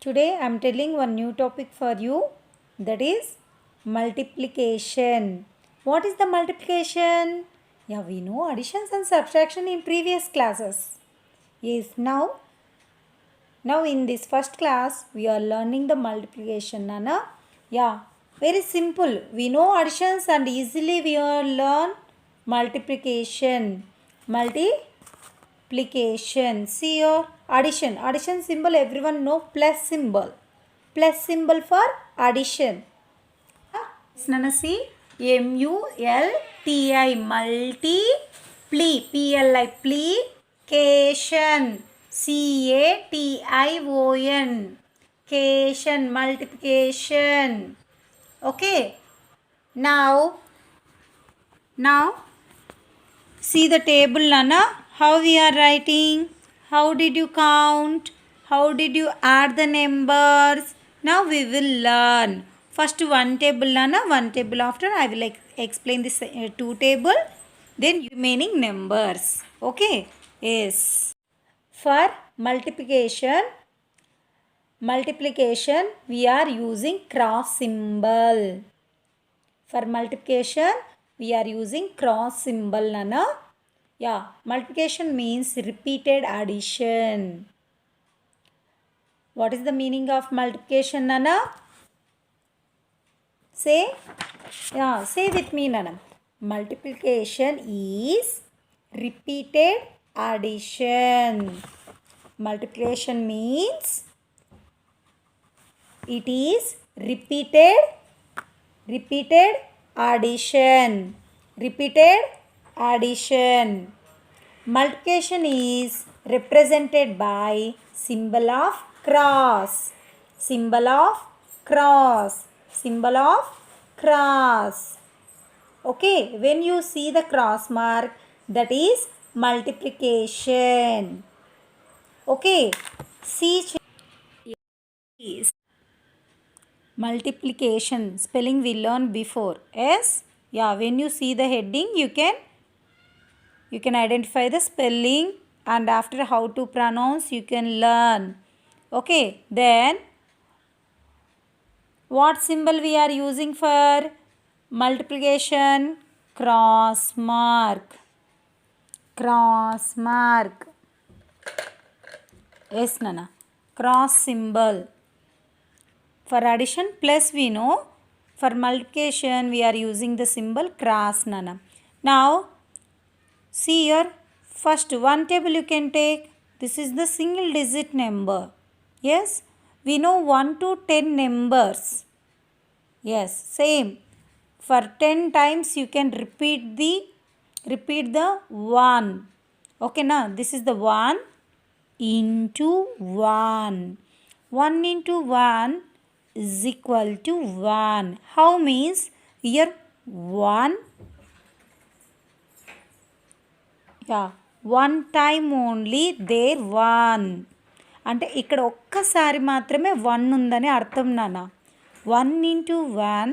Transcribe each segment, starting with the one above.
Today I am telling one new topic for you, that is multiplication. What is the multiplication? Yeah, we know additions and subtraction in previous classes. Yes, now in this first class we are learning the multiplication, Nana. Yeah, very simple. We know additions and easily we will learn multiplication. Multiplication. See your addition. Addition symbol everyone know, plus symbol. Plus symbol for addition. Nana, see multi multiply plication cation cation multiplication. Okay, now see the table, Nana. How we are writing? How did you count? How did you add the numbers? Now we will learn. First one table, Nana. One table after I will explain this two table. Then remaining numbers. Okay. Yes. For multiplication we are using cross symbol. For multiplication we are using cross symbol, Nana. Yeah, multiplication means repeated addition. What is the meaning of multiplication, Nana? Say with me, Nana. Multiplication is repeated addition. Multiplication means it is repeated addition. Multiplication is represented by symbol of cross. Okay, when you see the cross mark, that is multiplication. Okay, see multiplication spelling we learned before. Yes, yeah, when you see the heading you can identify the spelling, and after how to pronounce you can learn. Okay, then what symbol we are using for multiplication? Cross mark. Yes, Nana, cross symbol. For addition plus we know, for multiplication we are using the symbol cross, Nana. Now see here, first one table you can take. This is the single digit number. Yes, we know 1 to 10 numbers. Yes, same. For 10 times you can repeat the 1. Okay, now this is the 1 into 1. 1 into 1 is equal to 1. How means here 1, yeah, 1 time only there 1. అంటే ఇక్కడ ఒక్కసారి మాత్రమే 1 ఉందని అర్థం, నాన్న. 1 into 1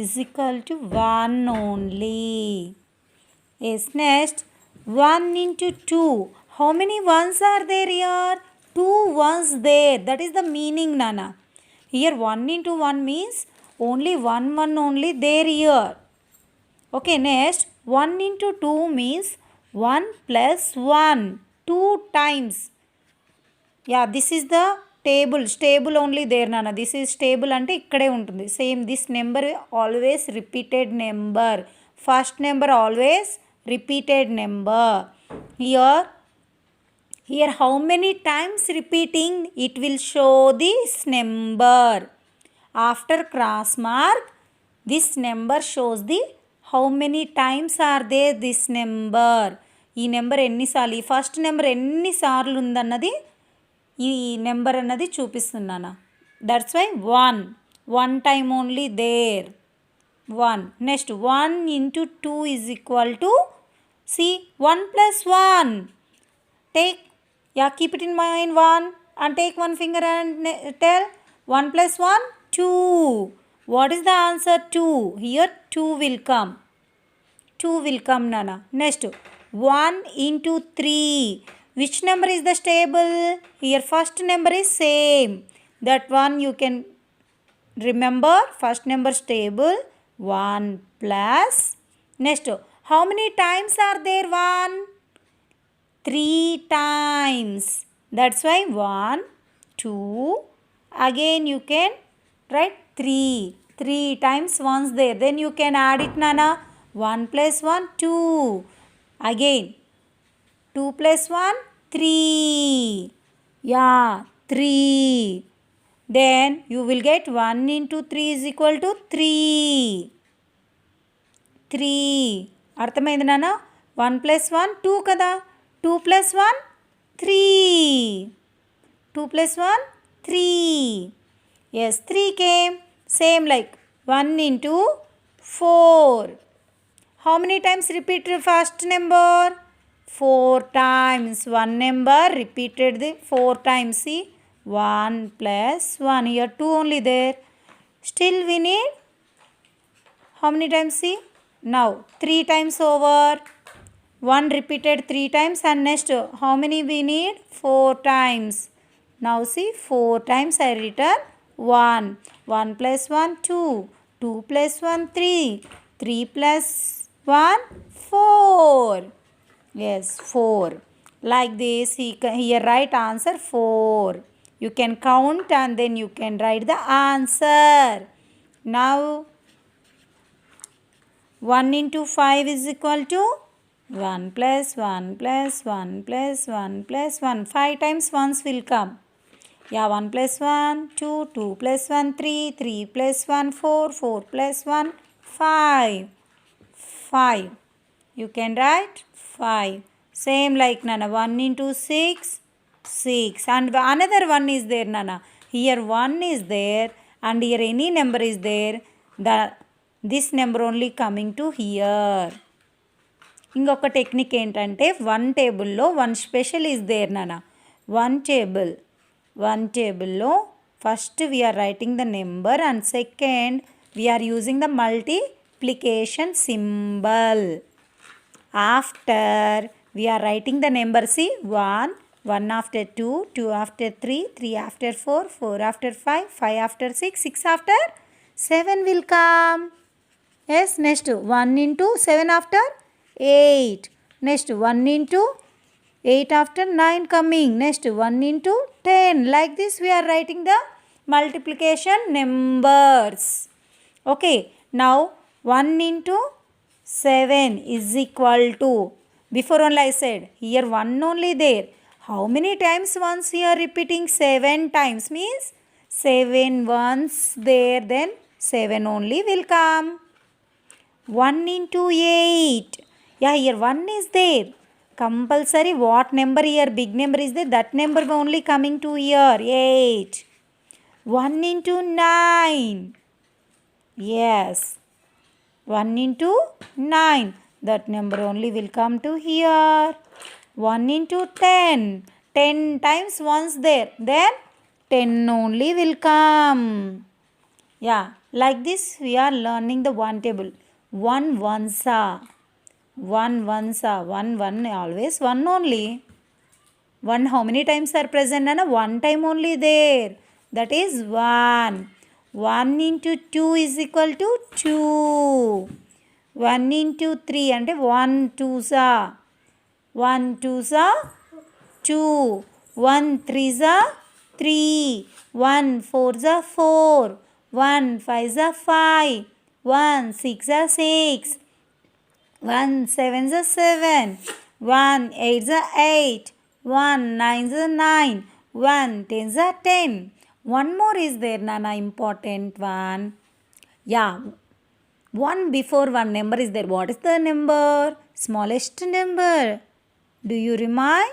is equal to 1 only. Yes, next 1 into 2. How many ones are there here? 2 ones there. That is the meaning, Nana. Here 1 into 1 means only 1 only there here. Okay, next 1 into 2 means 1 plus 1. 2 times. Yeah, this is the stable only there, Nana. This is stable ante ikkade untundi. Same, this number always repeated number. First number always repeated number. Here how many times repeating, it will show this number. After cross mark, this number shows the how many times are there this number. ఈ number ఎన్నిసార్లు, ఈ first number ఎన్నిసార్లు ఉందన్నది ఈ number అన్నది చూపిస్తున్నాను. That's why 1 time only there 1. Next 1 into 2 is equal to, see, 1 plus 1. Take, yeah, keep it in mind 1 and take one finger and tell 1 plus 1, 2. What is the answer? 2. Here 2 will come. 2 will come, Nana. Next 1 into 3. Which number is the stable? Here first number is same. That one you can remember. First number's table 1 plus. Next, how many times are there 1? 3 times. That's why 1, 2. Again you can write 3. 3 times 1's there. Then you can add it, Nana. 1 plus 1, 2. Again 2 plus 1, 3. Yeah, 3. Then you will get 1 into 3 is equal to 3. 3. అర్థమైంది నాన్న. 1 plus 1, 2 కదా. 2 plus 1, 3. 2 plus 1, 3. Yes, 3 came. Same like 1 into 4. How many times repeated first number? 4 times. One number repeated the 4 times. See, 1 plus 1. Here 2 only there. Still we need how many times? See, now 3 times over. 1 repeated 3 times, and next how many we need? 4 times. Now see, 4 times I return 1. 1 plus 1, 2. 2 plus 1, 3. 3 plus 1, 4. Yes, 4. Like this, here write answer 4. You can count and then you can write the answer. Now 1 into 5 is equal to 1 plus 1 plus 1 plus 1 plus 1. 5 times 1's will come. Yeah, 1 plus 1, 2, 2 plus 1, 3, 3 plus 1, 4, 4 plus 1, 5. 5. You can write 5. Same like Nana. 1 into 6, 6. And another one is there, Nana. Here 1 is there and here any number is there. This number only coming to here. ఇంకొక technique ఏంటంటే 1 టేబుల్లో 1 special is there నాన్న. 1 టేబుల్లో first we're writing the number and second we're using the multiplication symbol. After we're writing the number see 1, 1 after 2, 2 after 3, 3 after 4, 4 after 5, 5 after 6, 6 after 7 will come. Yes, next 1 into 7 after 8. Next 1 into 8 after 9 coming. Next 1 into 10. Like this we are writing the multiplication numbers. Okay, now 1 into 7 is equal to, before only I said here 1 only there. How many times once here repeating? 7 times, means 7 once there, then 7 only will come. 1 into 8. Yeah, here 1 is there. Compulsory what number here? Big number is there. That number only coming to here. 8. 1 into 9. Yes. 1 into 9. That number only will come to here. 1 into 10. 10 times once there. Then 10 only will come. Yeah. Like this we are learning the 1 table. 1 ones are. 1 ones are. 1 1 always 1 only. 1 how many times are present? Nana? 1 time only there. That is 1. 1 into 2 is equal to 2. 1 into 3 అంటే 1 2s are. 1 2s are 2. 1 3s are 3. 1 4s are 4. 1 5s are 5. 1 6 are 6. 1 7s are 7. 1 8s are 8. 1 9s are 9. 1 10s are 10. One more is there, Nana, important one. Yeah, 1 before 1 number is there. What is the number? Smallest number. Do you remind?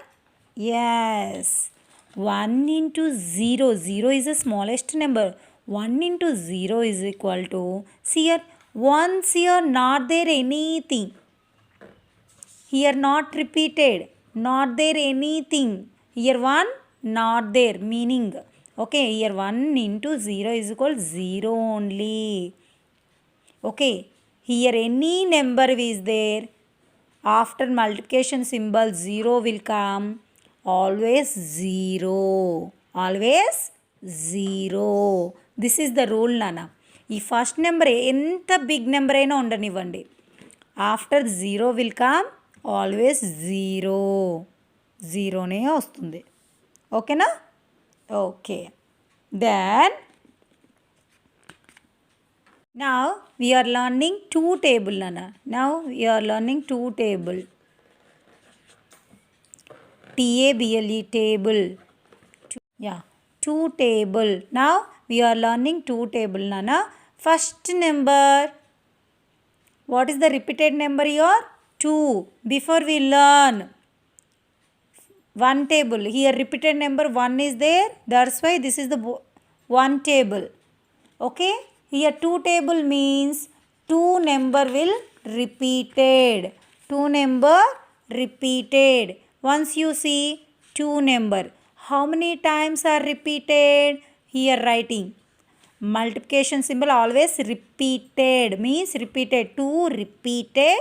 Yes. 1 into 0. 0 is the smallest number. 1 into 0 is equal to, see here, once here not there anything. Here not repeated. Not there anything. Here 1 not there, meaning. Okay, here 1 into 0 is equal to 0 only. Okay, here any number is there. After multiplication symbol 0 will come. Always 0. Always zero. This is the rule నాన్న. ఈ first number ఎంత big number అయినా ఉండనివ్వండి, after zero will come always zero. జీరోనే వస్తుంది. ఓకేనా? Okay. Then now we are learning two table nana. Now we are learning two table. table table. Yeah, two table. Now we are learning two table nana. First number, what is the repeated number here? 2. Before we learn one table, here repeated number 1 is there, that's why this is the one table. Okay, here two table means two number will repeated. Two number repeated. Once you see two number, how many times are repeated? Here writing multiplication symbol always repeated means repeated. 2 repeated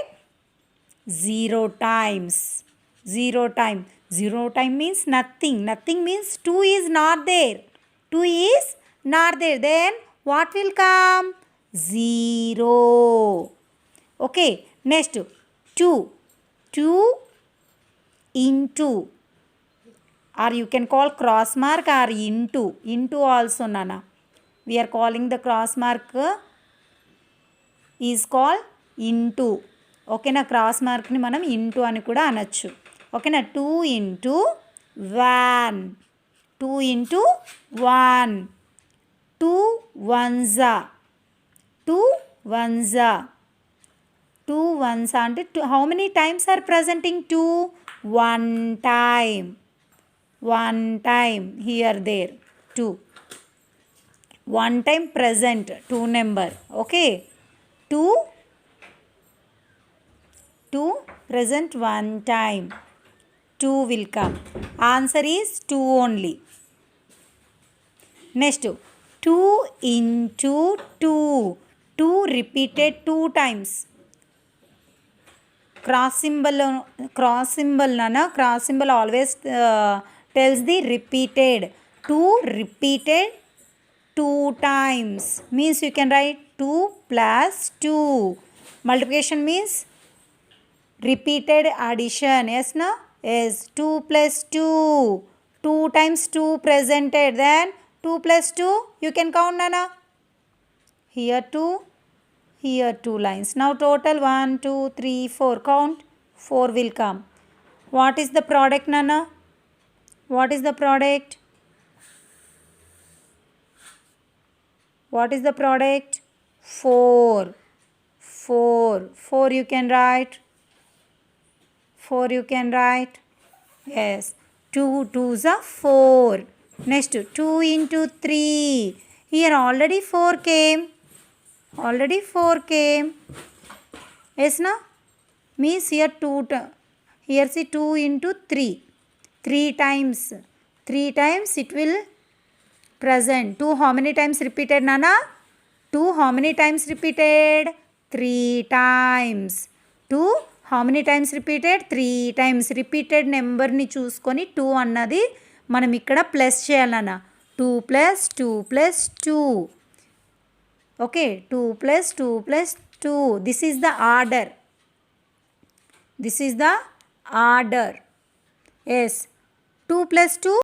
0 times. 0 time. 0 time means nothing. Nothing means 2 is not there. 2 is not there. Then what will come? 0. Okay. Next 2. 2 into, or you can call cross mark or into. Into also nana. We are calling the cross mark is called into. ఓకేనా? Cross మార్క్ని మనం into అని కూడా అనొచ్చు. ఓకేనా? 2 into 1. 2 into 1. 2 ones. 2 ones. 2 ones అంటే how many times are presenting 2? 1 time. 1 time. Here there 2. 1 time present 2 number. Okay. 2 present 1 time. 2 will come. Answer is 2 only. Next 2 into 2. 2 repeated 2 times. Cross symbol nana. Cross symbol always tells the repeated. 2 repeated 2 times means you can write 2 plus 2. Multiplication means repeated addition. Yes, no? Yes. 2 plus 2. 2 times 2 presented. Then 2 plus 2 you can count nana. Here 2. Here 2 lines. Now total 1, 2, 3, 4. Count. 4 will come. What is the product nana? What is the product? What is the product? 4. 4. 4 you can write. 4 you can write. Yes. 2 2s are 4. Next 2 into 3. Here already 4 came. Already 4 came. Yes, no? Means here 2. Here see 2 into 3. 3 times. 3 times it will present. 2 how many times repeated nana? 2 how many times repeated? 3 times. 2 how many times repeated? 3 times. Repeated number ni చూసుకొని 2 అన్నది మనం ఇక్కడ plus చేయాలన్న. 2 plus 2 plus 2. Okay, 2 plus 2 plus 2. This is the order. This is the order. Yes. 2 plus 2